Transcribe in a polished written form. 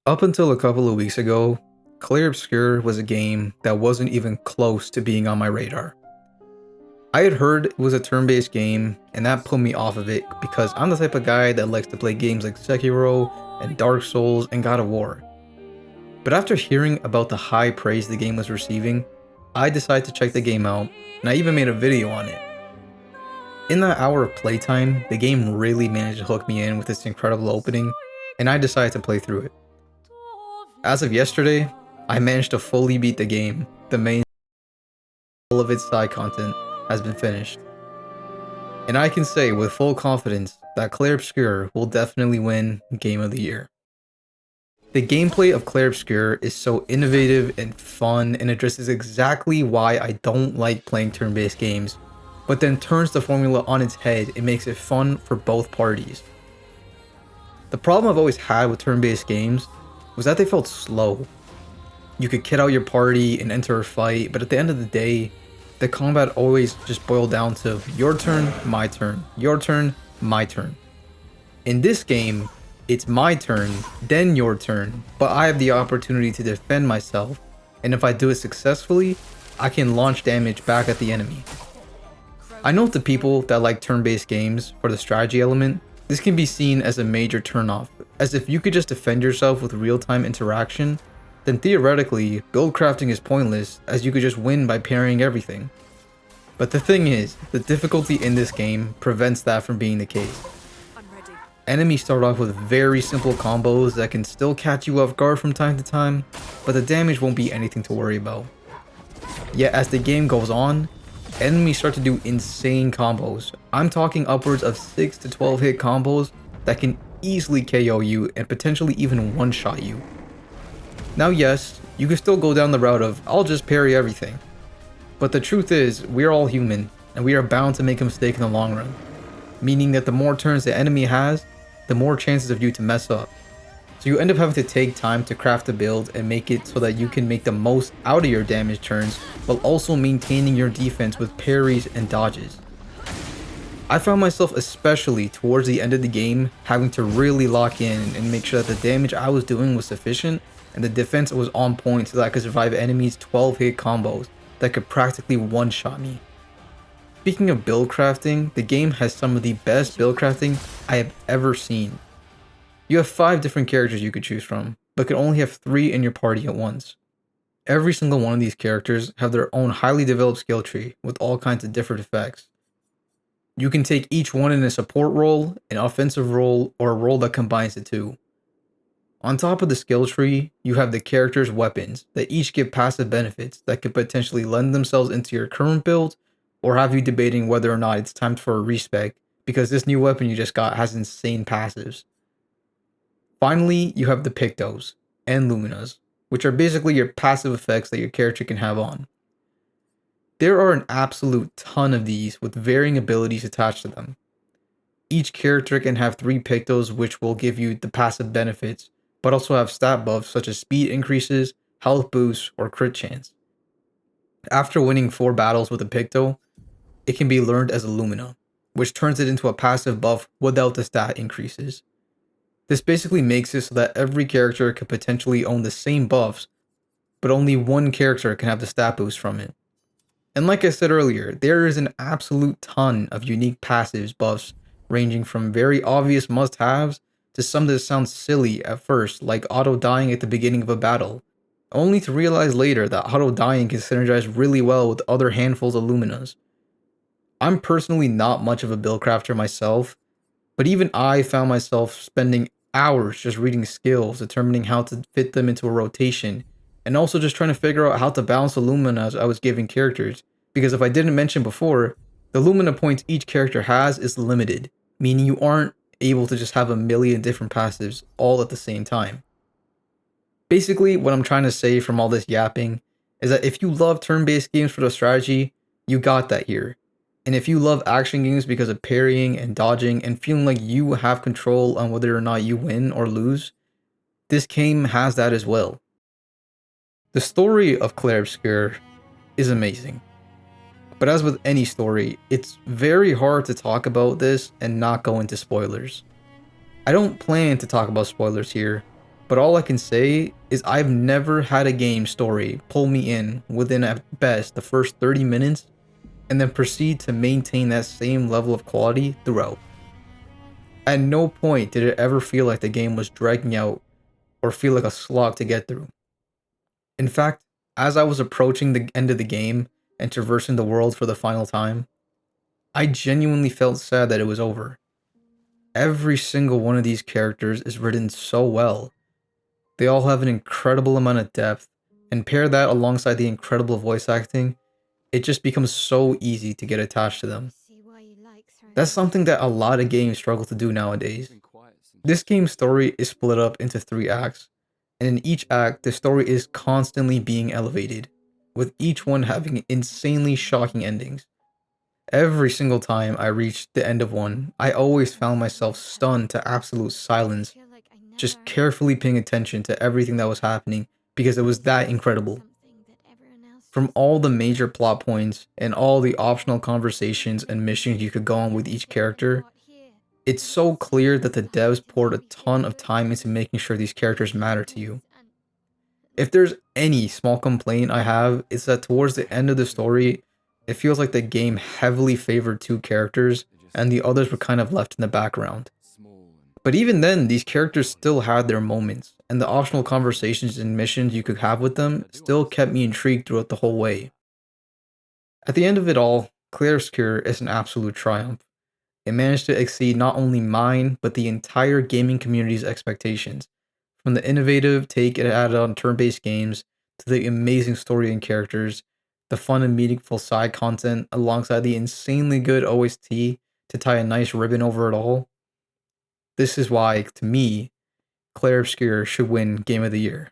Up until a couple of weeks ago, Clair Obscur was a game that wasn't even close to being on my radar. I had heard it was a turn-based game, and that put me off of it because I'm the type of guy that likes to play games like Sekiro and Dark Souls and God of War. But after hearing about the high praise the game was receiving, I decided to check the game out, and I even made a video on it. In that hour of playtime, the game really managed to hook me in with its incredible opening, and I decided to play through it. As of yesterday, I managed to fully beat the game. The main all of its side content has been finished. And I can say with full confidence that Clair Obscur will definitely win Game of the Year. The gameplay of Clair Obscur is so innovative and fun and addresses exactly why I don't like playing turn-based games, but then turns the formula on its head and makes it fun for both parties. The problem I've always had with turn-based games was that they felt slow. You could kit out your party and enter a fight, but at the end of the day, the combat always just boiled down to your turn, my turn, your turn, my turn. In this game, it's my turn, then your turn, but I have the opportunity to defend myself, and if I do it successfully, I can launch damage back at the enemy. I know to people that like turn-based games for the strategy element, this can be seen as a major turnoff, as if you could just defend yourself with real-time interaction, then theoretically, build crafting is pointless as you could just win by parrying everything. But the thing is, the difficulty in this game prevents that from being the case. Enemies start off with very simple combos that can still catch you off guard from time to time, but the damage won't be anything to worry about. Yet as the game goes on, enemies start to do insane combos. I'm talking upwards of 6 to 12 hit combos that can easily KO you and potentially even one-shot you. Now yes, you can still go down the route of I'll just parry everything. But the truth is, we're all human, and we are bound to make a mistake in the long run. Meaning that the more turns the enemy has, the more chances of you to mess up. So you end up having to take time to craft a build and make it so that you can make the most out of your damage turns while also maintaining your defense with parries and dodges. I found myself, especially towards the end of the game, having to really lock in and make sure that the damage I was doing was sufficient and the defense was on point so that I could survive enemies' 12 hit combos that could practically one-shot me. Speaking of build crafting, the game has some of the best build crafting I have ever seen. You have 5 different characters you could choose from, but can only have 3 in your party at once. Every single one of these characters have their own highly developed skill tree with all kinds of different effects. You can take each one in a support role, an offensive role, or a role that combines the two. On top of the skill tree, you have the character's weapons that each give passive benefits that could potentially lend themselves into your current build or have you debating whether or not it's time for a respec because this new weapon you just got has insane passives. Finally, you have the Pictos and Luminas, which are basically your passive effects that your character can have on. There are an absolute ton of these with varying abilities attached to them. Each character can have 3 Pictos which will give you the passive benefits, but also have stat buffs such as speed increases, health boosts, or crit chance. After winning 4 battles with a Picto, it can be learned as a Lumina, which turns it into a passive buff without the stat increases. This basically makes it so that every character could potentially own the same buffs, but only one character can have the stat boost from it. And like I said earlier, there is an absolute ton of unique passives buffs ranging from very obvious must-haves to some that sound silly at first, like auto-dying at the beginning of a battle, only to realize later that auto-dying can synergize really well with other handfuls of Luminas. I'm personally not much of a build crafter myself, but even I found myself spending hours just reading skills, determining how to fit them into a rotation, and also just trying to figure out how to balance the Luminas I was giving characters, because if I didn't mention before, the Lumina points each character has is limited, meaning you aren't able to just have a million different passives all at the same time. Basically, what I'm trying to say from all this yapping is that if you love turn-based games for the strategy, you got that here. And if you love action games because of parrying and dodging and feeling like you have control on whether or not you win or lose, this game has that as well. The story of Clair Obscur is amazing. But as with any story, it's very hard to talk about this and not go into spoilers. I don't plan to talk about spoilers here, But all I can say is I've never had a game story pull me in within at best the first 30 minutes and then proceed to maintain that same level of quality throughout. At no point did it ever feel like the game was dragging out or feel like a slog to get through. In fact, as I was approaching the end of the game and traversing the world for the final time, I genuinely felt sad that it was over. Every single one of these characters is written so well. They all have an incredible amount of depth, and pair that alongside the incredible voice acting, it just becomes so easy to get attached to them. That's something that a lot of games struggle to do nowadays. This game's story is split up into 3 acts, and in each act, the story is constantly being elevated, with each one having insanely shocking endings. Every single time I reached the end of one, I always found myself stunned to absolute silence, just carefully paying attention to everything that was happening because it was that incredible. From all the major plot points and all the optional conversations and missions you could go on with each character, it's so clear that the devs poured a ton of time into making sure these characters matter to you. If there's any small complaint I have, it's that towards the end of the story, it feels like the game heavily favored 2 characters and the others were kind of left in the background. But even then, these characters still had their moments, and the optional conversations and missions you could have with them still kept me intrigued throughout the whole way. At the end of it all, Clair's Cure is an absolute triumph. It managed to exceed not only mine, but the entire gaming community's expectations. From the innovative take it added on turn-based games, to the amazing story and characters, the fun and meaningful side content, alongside the insanely good OST to tie a nice ribbon over it all. This is why, to me, Clair Obscur should win Game of the Year.